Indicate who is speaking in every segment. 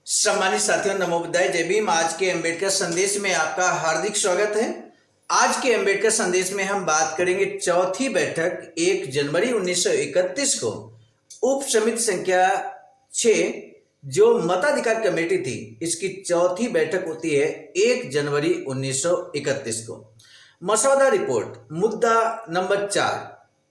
Speaker 1: सम्मानित साथियों, नमो बुद्धाय, जय भीम। आज के अम्बेडकर संदेश में आपका हार्दिक स्वागत है। आज के अम्बेडकर संदेश में हम बात करेंगे चौथी बैठक 1 जनवरी 1931 को उप समिति संख्या 6 जो मताधिकार कमेटी थी, इसकी चौथी बैठक होती है 1 जनवरी 1931 को। मसौदा रिपोर्ट मुद्दा नंबर 4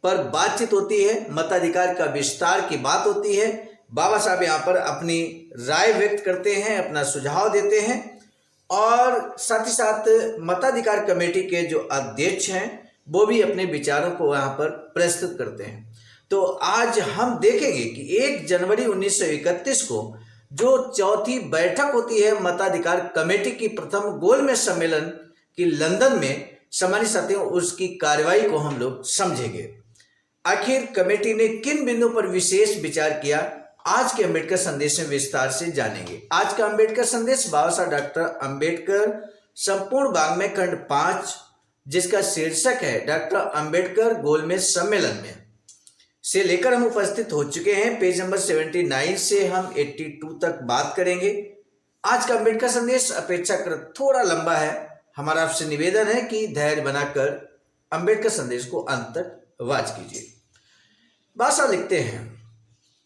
Speaker 1: पर बातचीत होती है, मताधिकार का विस्तार की बात होती है। बाबा साहब यहाँ पर अपनी राय व्यक्त करते हैं, अपना सुझाव देते हैं और साथ ही साथ मताधिकार कमेटी के जो अध्यक्ष हैं वो भी अपने विचारों को यहाँ पर प्रस्तुत करते हैं। तो आज हम देखेंगे कि 1 जनवरी 1931 को जो चौथी बैठक होती है मताधिकार कमेटी की, प्रथम गोलमेज सम्मेलन की लंदन में, सम्मानित साथियों, उसकी कार्रवाई को हम लोग समझेंगे। आखिर कमेटी ने किन बिंदुओं पर विशेष विचार किया, आज के अम्बेडकर संदेश में विस्तार से जानेंगे। आज का अम्बेडकर संदेश बाबा साहब डॉक्टर अम्बेडकर संपूर्ण वाङ्मय खंड 5, जिसका शीर्षक है डॉक्टर अम्बेडकर गोलमेज सम्मेलन में, से लेकर हम उपस्थित हो चुके हैं। पेज नंबर 79 से हम 82 तक बात करेंगे। आज का अम्बेडकर संदेश अपेक्षाकृत थोड़ा लंबा है। हमारा आपसे निवेदन है कि धैर्य बनाकर अम्बेडकर संदेश को अंत तक वाच कीजिए। बाबा साहब लिखते हैं,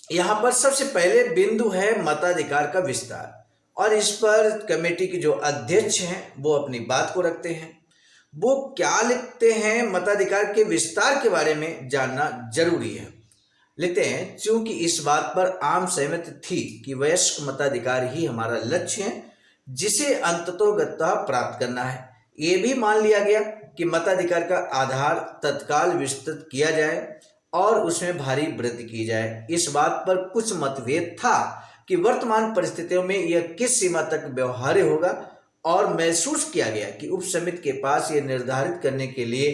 Speaker 1: यहाँ पर सबसे पहले बिंदु है मताधिकार का विस्तार, और इस पर कमेटी के जो अध्यक्ष हैं वो अपनी बात को रखते हैं। वो क्या लिखते हैं, मताधिकार के विस्तार के बारे में जानना जरूरी है। लिखते हैं, चूंकि इस बात पर आम सहमति थी कि वयस्क मताधिकार ही हमारा लक्ष्य है जिसे अंततोगत्वा प्राप्त करना है, ये भी मान लिया गया कि मताधिकार का आधार तत्काल विस्तृत किया जाए और उसमें भारी वृद्धि की जाए। इस बात पर कुछ मतभेद था कि वर्तमान परिस्थितियों में यह किस सीमा तक व्यवहार्य होगा, और महसूस किया गया कि उप समिति के पास यह निर्धारित करने के लिए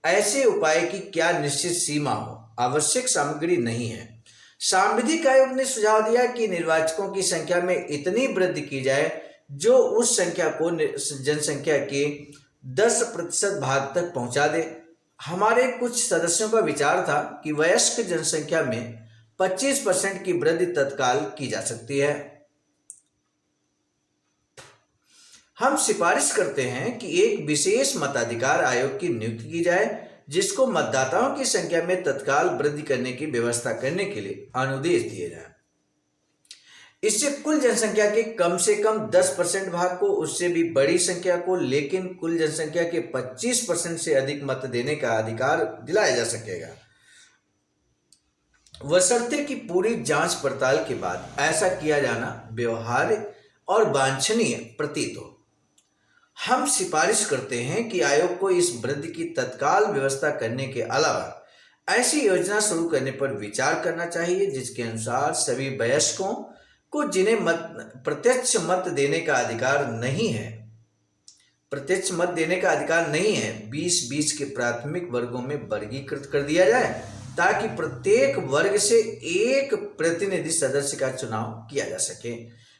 Speaker 1: ऐसे उपाय की क्या निश्चित सीमा हो, आवश्यक सामग्री नहीं है। सांविधिक आयोग ने सुझाव दिया कि निर्वाचकों की संख्या में इतनी वृद्धि की जाए जो उस संख्या को जनसंख्या के 10% भाग तक पहुंचा दे। हमारे कुछ सदस्यों का विचार था कि वयस्क जनसंख्या में 25% की वृद्धि तत्काल की जा सकती है। हम सिफारिश करते हैं कि एक विशेष मताधिकार आयोग की नियुक्ति की जाए जिसको मतदाताओं की संख्या में तत्काल वृद्धि करने की व्यवस्था करने के लिए अनुदेश दिए जाए। इससे कुल जनसंख्या के कम से कम 10% भाग को, उससे भी बड़ी संख्या को, लेकिन कुल जनसंख्या के 25% से अधिक मत देने का अधिकार दिलाया जा सकेगा, बशर्ते कि पूरी जांच पड़ताल के बाद ऐसा किया जाना व्यवहार्य और वांछनीय प्रतीत हो। हम सिफारिश करते हैं कि आयोग को इस वृद्धि की तत्काल व्यवस्था करने के अलावा ऐसी योजना शुरू करने पर विचार करना चाहिए जिसके अनुसार सभी वयस्कों को, जिन्हें प्रत्यक्ष मत देने का अधिकार नहीं है, 20-20 के प्राथमिक वर्गों में वर्गीकृत कर दिया जाए ताकि प्रत्येक वर्ग से एक प्रतिनिधि सदस्य का चुनाव किया जा सके,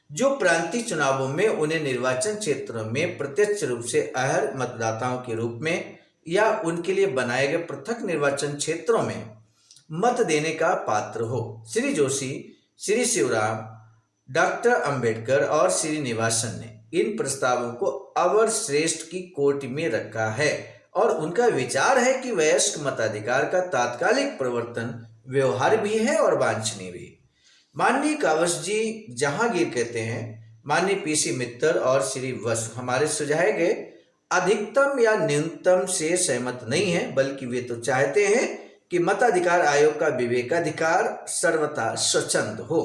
Speaker 1: जो प्रांतीय चुनावों में उन्हें निर्वाचन क्षेत्रों में प्रत्यक्ष रूप से अहर्य मतदाताओं के रूप में या उनके लिए बनाए गए पृथक निर्वाचन क्षेत्रों में मत देने का पात्र हो। श्री जोशी, श्री शिवराम, डॉक्टर अंबेडकर और श्रीनिवासन ने इन प्रस्तावों को अवर श्रेष्ठ की कोटि में रखा है और उनका विचार है कि वयस्क मताधिकार का तात्कालिक प्रवर्तन व्यवहार भी है और वांछनीय भी। माननीय कावस जी जहांगीर कहते हैं, माननीय पीसी मित्तर और श्री वसु हमारे सुझाए गए अधिकतम या न्यूनतम से सहमत नहीं है, बल्कि वे तो चाहते हैं कि मताधिकार आयोग का विवेकाधिकार सर्वथा स्वच्छंद हो।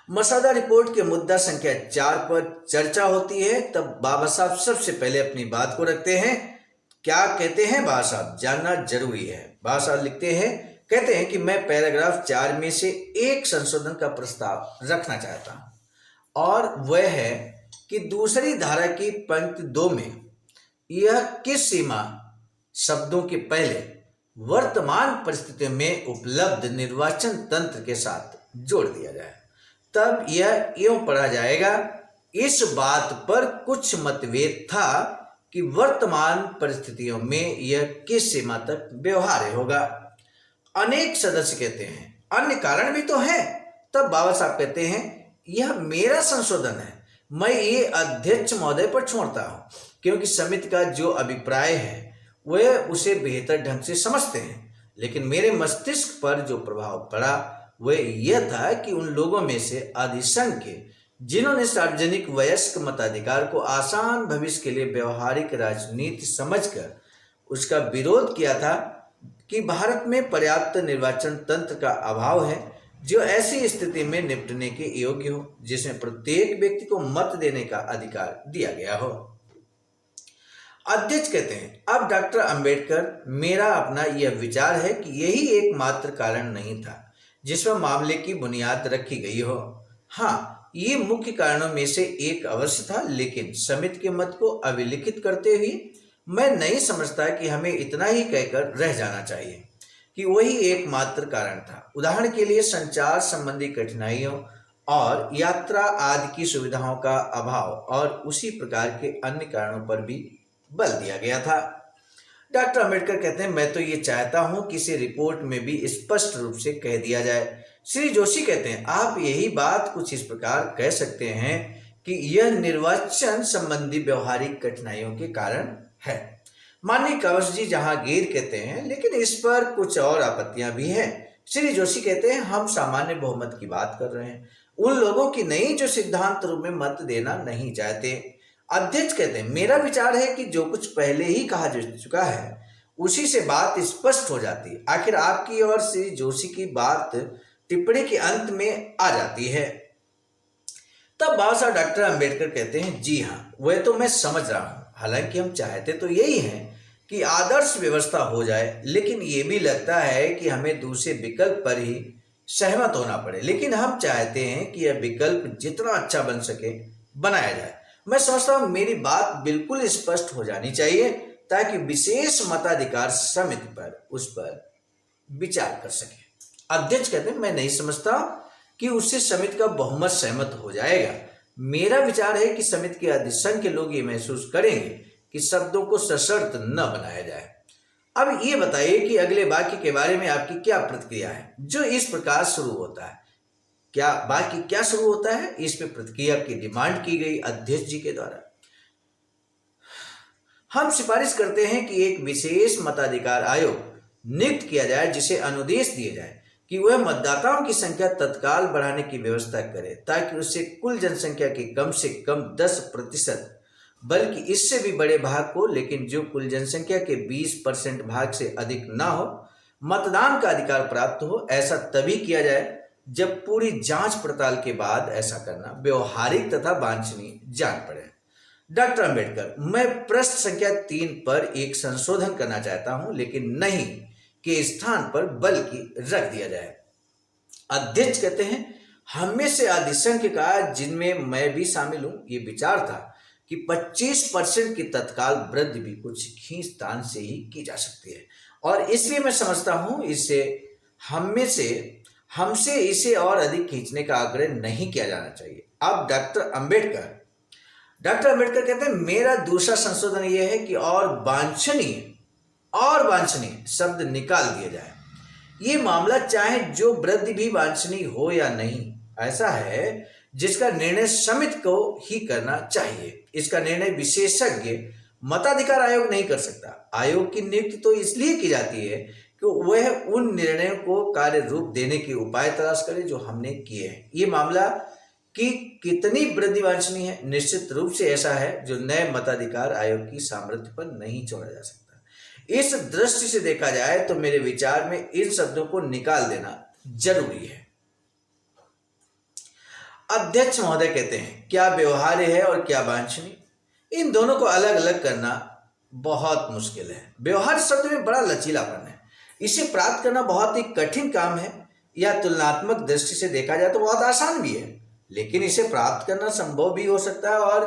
Speaker 1: मसौदा रिपोर्ट के मुद्दा संख्या 4 पर चर्चा होती है, तब बाबा साहब सबसे पहले अपनी बात को रखते हैं। क्या कहते हैं बाबा साहब, जानना जरूरी है। बाबा साहब लिखते हैं, कहते हैं कि मैं पैराग्राफ 4 में से एक संशोधन का प्रस्ताव रखना चाहता हूं, और वह है कि दूसरी धारा की पंक्ति 2 में यह किस सीमा शब्दों के पहले वर्तमान परिस्थितियों में उपलब्ध निर्वाचन तंत्र के साथ जोड़ दिया जाए। तब यह यूं पढ़ा जाएगा, इस बात पर कुछ मतभेद था कि वर्तमान परिस्थितियों में यह किस सीमा तक व्यवहार्य होगा। अनेक सदस्य कहते हैं अन्य कारण भी तो है। तब बाबा साहब कहते हैं यह मेरा संशोधन है। मैं ये अध्यक्ष महोदय पर छोड़ता हूँ, क्योंकि समिति का जो अभिप्राय है वह उसे बेहतर ढंग से समझते हैं। लेकिन मेरे मस्तिष्क पर जो प्रभाव पड़ा वह यह था कि उन लोगों में से अधिसंख्य के जिन्होंने सार्वजनिक वयस्क मताधिकार को आसान भविष्य के लिए व्यवहारिक राजनीति समझकर उसका विरोध किया था, कि भारत में पर्याप्त निर्वाचन तंत्र का अभाव है जो ऐसी स्थिति में निपटने के योग्य हो, जिसमें प्रत्येक व्यक्ति को मत देने का अधिकार दिया गया हो। अध्यक्ष कहते हैं, अब डॉक्टर अंबेडकर, मेरा अपना यह विचार है कि यही एकमात्र कारण नहीं था जिस पर मामले की बुनियाद रखी गई हो। हाँ, ये मुख्य कारणों में से एक अवश्य था, लेकिन समिति के मत को अभिलिखित करते हुए मैं नहीं समझता कि हमें इतना ही कहकर रह जाना चाहिए कि वही एकमात्र कारण था। उदाहरण के लिए संचार संबंधी कठिनाइयों और यात्रा आदि की सुविधाओं का अभाव और उसी प्रकार के अन्य कारणों पर भी बल दिया गया था। डॉक्टर अंबेडकर कहते हैं, मैं तो ये चाहता हूं कि इसे रिपोर्ट में भी स्पष्ट रूप से कह दिया जाए। श्री जोशी कहते हैं, आप यही बात कुछ इस प्रकार कह सकते हैं कि यह निर्वाचन संबंधी व्यवहारिक कठिनाइयों के कारण है। माननीय कंवर जी जहांगीर कहते हैं, लेकिन इस पर कुछ और आपत्तियां भी हैं। श्री जोशी कहते हैं, हम सामान्य बहुमत की बात कर रहे हैं, उन लोगों की नहीं जो सिद्धांत रूप में मत देना नहीं चाहते। अध्यक्ष कहते हैं, मेरा विचार है कि जो कुछ पहले ही कहा जा चुका है उसी से बात स्पष्ट हो जाती है। आखिर आपकी और श्री जोशी की बात टिप्पणी के अंत में आ जाती है। तब बाबा साहब डॉक्टर अंबेडकर कहते हैं, जी हाँ, वह तो मैं समझ रहा हूं, हालांकि हम चाहते तो यही हैं कि आदर्श व्यवस्था हो जाए, लेकिन ये भी लगता है कि हमें दूसरे विकल्प पर ही सहमत होना पड़े। लेकिन हम चाहते हैं कि यह विकल्प जितना अच्छा बन सके बनाया जाए। मैं समझता हूं मेरी बात बिल्कुल स्पष्ट हो जानी चाहिए ताकि विशेष मताधिकार समिति पर उस पर विचार कर सके। अध्यक्ष कहते हैं, मैं नहीं समझता कि उससे समिति का बहुमत सहमत हो जाएगा। मेरा विचार है कि समिति के अधिसंख्य लोग ये महसूस करेंगे कि शब्दों को सशर्त न बनाया जाए। अब ये बताइए कि अगले वाक्य के बारे में आपकी क्या प्रतिक्रिया है, जो इस प्रकार शुरू होता है। क्या वाक्य क्या शुरू होता है, इस पे प्रतिक्रिया की डिमांड की गई अध्यक्ष जी के द्वारा। हम सिफारिश करते हैं कि एक विशेष मताधिकार आयोग नियुक्त किया जाए, जिसे अनुदेश दिए जाए कि वह मतदाताओं की संख्या तत्काल बढ़ाने की व्यवस्था करे, ताकि उससे कुल जनसंख्या के कम से कम 10%, बल्कि इससे भी बड़े भाग को, लेकिन जो कुल जनसंख्या के 20% भाग से अधिक ना हो, मतदान का अधिकार प्राप्त हो। ऐसा तभी किया जाए जब पूरी जांच पड़ताल के बाद ऐसा करना व्यवहारिक तथा वांछनीय जान पड़े। डॉक्टर अंबेडकर, मैं प्रश्न संख्या 3 पर एक संशोधन करना चाहता हूं, लेकिन नहीं के स्थान पर बल्कि रख दिया जाए। अध्यक्ष कहते हैं, हम में से अधिसंख्य का, जिनमें मैं भी शामिल हूं, ये विचार था कि 25% की तत्काल वृद्धि भी कुछ खींचतान से ही की जा सकती है, और इसलिए मैं समझता हूं इसे हमसे इसे और अधिक खींचने का आग्रह नहीं किया जाना चाहिए। अब डॉक्टर अंबेडकर कहते हैं, मेरा दूसरा संशोधन यह है कि और वांछनीय शब्द निकाल दिए जाए। ये मामला चाहे जो वृद्धि भी वांछनीय हो या नहीं, ऐसा है जिसका निर्णय समिति को ही करना चाहिए। इसका निर्णय विशेषज्ञ मताधिकार आयोग नहीं कर सकता। आयोग की नियुक्ति तो इसलिए की जाती है कि वह उन निर्णयों को कार्य रूप देने के उपाय तलाश करे जो हमने किए हैं। ये मामला कि कितनी वृद्धि वांछनीय है, निश्चित रूप से ऐसा है जो नए मताधिकार आयोग की सामर्थ्य पर नहीं छोड़ा जा सकता। इस दृष्टि से देखा जाए तो मेरे विचार में इन शब्दों को निकाल देना जरूरी है। अध्यक्ष महोदय कहते हैं, क्या व्यवहार्य है और क्या वांछनीय, इन दोनों को अलग अलग करना बहुत मुश्किल है। व्यवहार शब्द में बड़ा लचीलापन है, इसे प्राप्त करना बहुत ही कठिन काम है। या तुलनात्मक दृष्टि से देखा जाए तो बहुत आसान भी है, लेकिन इसे प्राप्त करना संभव भी हो सकता है, और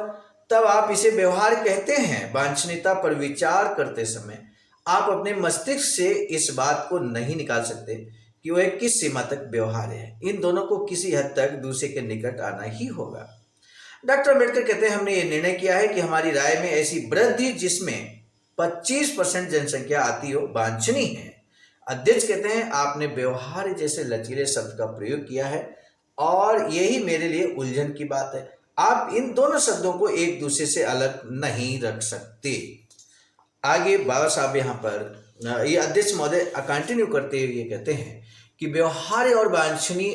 Speaker 1: तब आप इसे व्यवहार कहते हैं। वांछनीयता पर विचार करते समय आप अपने मस्तिष्क से इस बात को नहीं निकाल सकते कि वह किस सीमा तक व्यवहार्य है। इन दोनों को किसी हद तक दूसरे के निकट आना ही होगा। डॉक्टर अंबेडकर कहते हैं, हमने ये निर्णय किया है कि हमारी राय में ऐसी वृद्धि जिसमें 25% जनसंख्या आती हो वांछनीय है। अध्यक्ष कहते हैं, आपने व्यवहार जैसे लचीले शब्द का प्रयोग किया है, और यही मेरे लिए उलझन की बात है। आप इन दोनों शब्दों को एक दूसरे से अलग नहीं रख सकते। आगे बाबा साहब यहाँ पर ये अध्यक्ष महोदय कंटिन्यू करते हुए ये कहते हैं कि व्यवहार्य और वांछनीय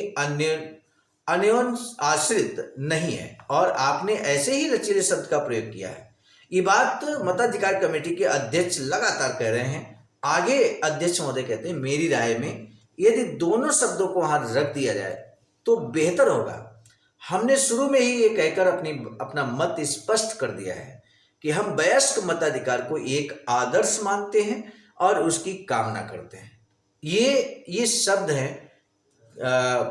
Speaker 1: अन्योन आश्रित नहीं है, और आपने ऐसे ही लचीले शब्द का प्रयोग किया है। ये बात मताधिकार कमेटी के अध्यक्ष लगातार कह रहे हैं। आगे अध्यक्ष महोदय कहते हैं, मेरी राय में यदि दोनों शब्दों को वहां रख दिया जाए तो बेहतर होगा। हमने शुरू में ही ये कहकर अपना मत स्पष्ट कर दिया है कि हम वयस्क मताधिकार को एक आदर्श मानते हैं और उसकी कामना करते हैं। ये शब्द हैं,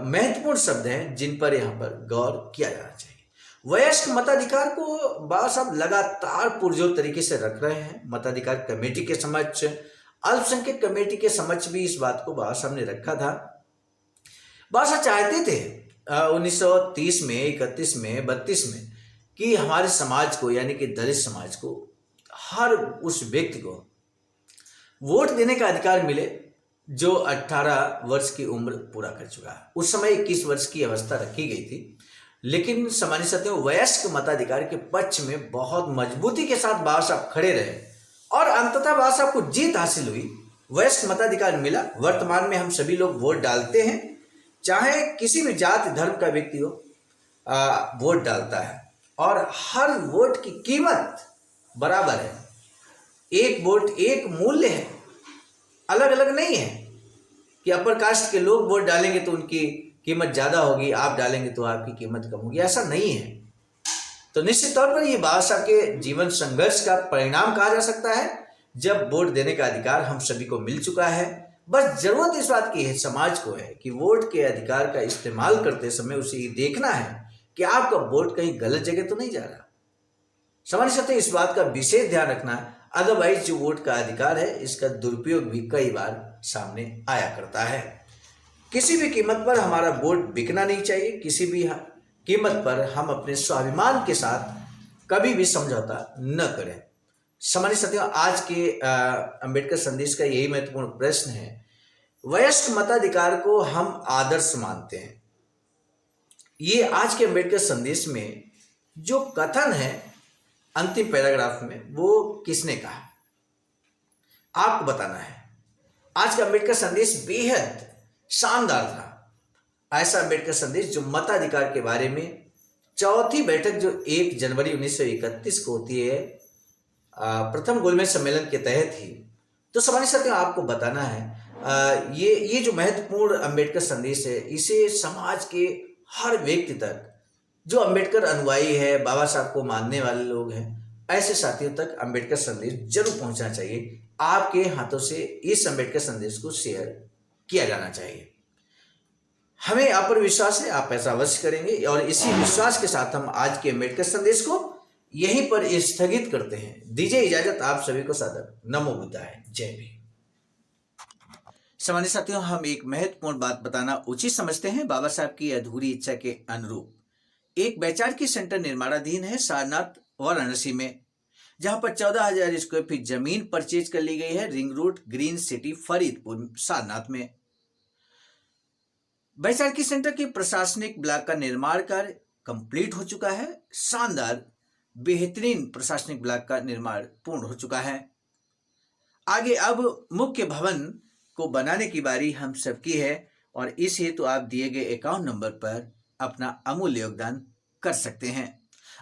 Speaker 1: महत्वपूर्ण शब्द हैं जिन पर यहाँ पर गौर किया जाना चाहिए। वयस्क मताधिकार को बाबा साहब लगातार पुरजोर तरीके से रख रहे हैं। मताधिकार कमेटी के समक्ष, अल्पसंख्यक कमेटी के समक्ष भी इस बात को बाबा साहब ने रखा था। बाबा साहब चाहते थे 1930 में, 31 में, 32 में कि हमारे समाज को, यानी कि दलित समाज को, हर उस व्यक्ति को वोट देने का अधिकार मिले जो 18 वर्ष की उम्र पूरा कर चुका है। उस समय 21 वर्ष की अवस्था रखी गई थी, लेकिन सामान्य साथियों वयस्क मताधिकार के पक्ष में बहुत मजबूती के साथ बाबा साहब खड़े रहे और अंततः बाबा साहब को जीत हासिल हुई। वयस्क मताधिकार मिला। वर्तमान में हम सभी लोग वोट डालते हैं, चाहे किसी भी जाति धर्म का व्यक्ति हो, वोट डालता है, और हर वोट की कीमत बराबर है। एक वोट एक मूल्य है, अलग अलग नहीं है कि अपर कास्ट के लोग वोट डालेंगे तो उनकी कीमत ज़्यादा होगी, आप डालेंगे तो आपकी कीमत कम होगी, ऐसा नहीं है। तो निश्चित तौर पर ये बाबा साहब के जीवन संघर्ष का परिणाम कहा जा सकता है, जब वोट देने का अधिकार हम सभी को मिल चुका है। बस जरूरत इस बात की है, समाज को है, कि वोट के अधिकार का इस्तेमाल करते समय उसे ये देखना है कि आपका वोट कहीं गलत जगह तो नहीं जा रहा। सामान्य सत्य इस बात का विशेष ध्यान रखना है, अदरवाइज जो वोट का अधिकार है इसका दुरुपयोग भी कई बार सामने आया करता है। किसी भी कीमत पर हमारा वोट बिकना नहीं चाहिए। किसी भी कीमत पर हम अपने स्वाभिमान के साथ कभी भी समझौता न करें। सामान्य साथियों, आज के अंबेडकर संदेश का यही महत्वपूर्ण प्रश्न है। वयस्क मताधिकार को हम आदर्श मानते हैं। ये आज के अंबेडकर संदेश में जो कथन है अंतिम पैराग्राफ में, वो किसने कहा आपको बताना है। आज का अंबेडकर संदेश बेहद शानदार था। ऐसा अंबेडकर संदेश जो मताधिकार के बारे में चौथी बैठक जो 1 जनवरी 1931 को होती है, प्रथम गोलमेज सम्मेलन के तहत ही। तो सामान्य साथियों आपको बताना है, ये जो महत्वपूर्ण अंबेडकर संदेश है, इसे समाज के हर व्यक्ति तक, जो अंबेडकर अनुयायी है, बाबा साहब को मानने वाले लोग हैं, ऐसे साथियों तक अंबेडकर संदेश जरूर पहुंचना चाहिए। आपके हाथों से इस अंबेडकर संदेश को शेयर किया जाना चाहिए। हमें आप पर विश्वास है, आप ऐसा अवश्य करेंगे, और इसी विश्वास के साथ हम आज के अंबेडकर संदेश को यहीं पर स्थगित करते हैं। दीजिए इजाजत आप सभी को सादर नमो बुद्धाय, जय भीम। सामान्य साथियों, हम एक महत्वपूर्ण बात बताना उचित समझते हैं। बाबा साहब की अधूरी इच्छा के अनुरूप एक वैचारिक सेंटर निर्माणाधीन है सारनाथ वाराणसी में, जहां पर 14,000 स्क्वायर फीट जमीन परचेज कर ली गई है। Ring road, green city, Faridpur, Sarnath में। वैचारिक सेंटर के प्रशासनिक ब्लॉक का निर्माण कार्य कंप्लीट हो चुका है। शानदार बेहतरीन प्रशासनिक ब्लॉक का निर्माण पूर्ण हो चुका है। आगे अब मुख्य भवन को बनाने की बारी हम सबकी है, और इस हेतु आप दिए गए अकाउंट नंबर पर अपना अमूल्य योगदान कर सकते हैं।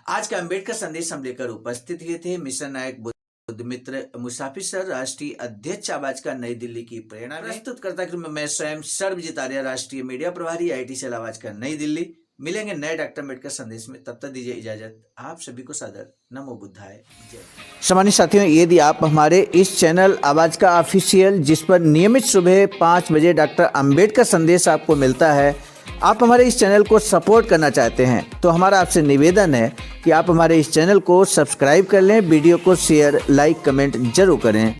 Speaker 1: आज का अंबेडकर संदेश हम लेकर उपस्थित हुए थे मिशन नायक बुद्ध मित्र मुसाफिर सर, राष्ट्रीय अध्यक्ष आवाज का नई दिल्ली की प्रेरणा में। प्रस्तुत करता कि मैं स्वयं सर्वजीत आर्य, राष्ट्रीय मीडिया प्रभारी, IIT सेल आवाज का नई दिल्ली। मिलेंगे नए डॉक्टर अम्बेडकर संदेश में, तब तक दीजिए इजाजत। आप सभी को सादर नमो बुद्धाय, जय। सामान्य साथियों, यदि आप हमारे इस चैनल आवाज का ऑफिशियल, जिस पर नियमित सुबह 5 बजे डॉक्टर अम्बेडकर संदेश आपको मिलता है, आप हमारे इस चैनल को सपोर्ट करना चाहते हैं, तो हमारा आपसे निवेदन है कि आप हमारे इस चैनल को सब्सक्राइब कर लें, वीडियो को शेयर, लाइक, कमेंट जरूर करें।